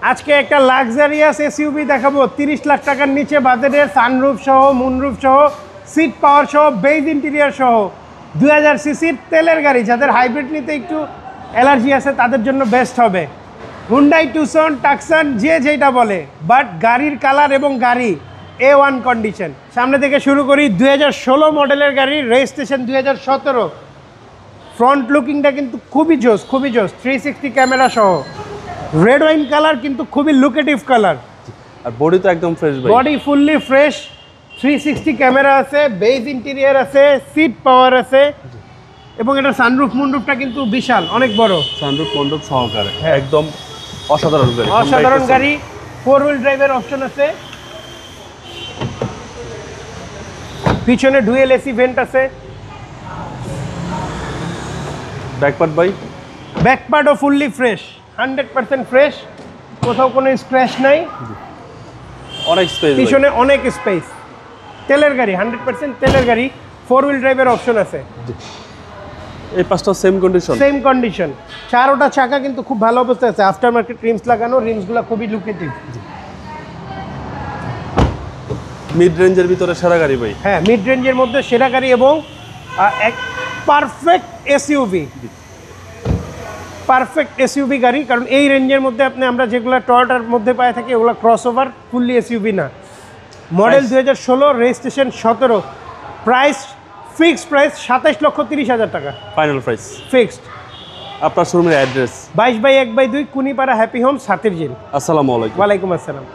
আজকে একটা luxurious SUV দেখাবো 30 লাখ টাকার নিচে বাজেটের, সানরুফ সহ, মুনরুফ সহ, সিট পাওয়ার সহ, বেজ ইন্টেরিয়র সহ 2000 সিসির তেলের গাড়ি। যাদের হাইব্রিড নিতে একটু অ্যালার্জি আছে তাদের জন্য বেস্ট হবে। হুন্ডাই টুসন, টাকসান, যে যেটা বলে, বাট গাড়ির কালার এবং গাড়ি A1 কন্ডিশন। সামনে থেকে শুরু করি। 2016 মডেলের গাড়ি, রেজিস্ট্রেশন 2017। ফ্রন্ট লুকিংটা কিন্তু খুবই জোস, খুবই জোস, 360 ক্যামেরা সহ। রেড ওয়াইন কালার কিন্তু খুবই লুকেটিভ কালার। আর বডি তো একদম ফ্রেশ ভাই, বডি ফুললি ফ্রেশ, 360 ক্যামেরা আছে, বেজ ইন্টেরিয়র আছে, সিট পাওয়ার আছে, এবং এটা সানরুফ মুনরুফটা কিন্তু বিশাল, অনেক বড়। সানরুফ মন্ডপ সহকারে একদম অসাধারণ গাড়ি, অসাধারণ গাড়ি। 4 হুইল ড্রাইভের অপশন আছে, পিছনে ডুয়েল এসি ভেন্ট আছে। ব্যাকপার্ট ভাই, ব্যাকপার্টও ফুললি ফ্রেশ, 100% ফ্রেশ, কোথাও কোনো স্ক্র্যাচ নাই। অনেক স্পেস, পিছনে অনেক স্পেস। তেলের গাড়ি, 100% তেলের গাড়ি। 4 হুইল ড্রাইভের অপশন আছে। এই পাঁচটা সেম কন্ডিশন, সেম কন্ডিশন। চারোটা চাকা কিন্তু খুব ভালো অবস্থায় আছে, আফটার মার্কেট রিমস লাগানো, রিমসগুলো খুবই লুকেটিভ। মিড রেঞ্জের ভিতরে সেরা গাড়ি ভাই। হ্যাঁ, মিড রেঞ্জের মধ্যে সেরা গাড়ি এবং এক পারফেক্ট এসইউভি, পারফেক্ট এসইউভি গাড়ি। কারণ এই রেঞ্জের মধ্যে আমরা যেগুলো টয়োটার মধ্যে পাই থাকি ওগুলো ক্রসওভার, ফুললি এসইউভি না। Model 2016, registration 17, price fixed price 27,30,000 টাকা ফাইনাল প্রাইস ফিক্সড। আপনার শোরুমের address 22/1/2 Kunipara happy Holmes, Hatirjheel. আসসালামু আলাইকুম। ওয়ালাইকুম আসসালাম।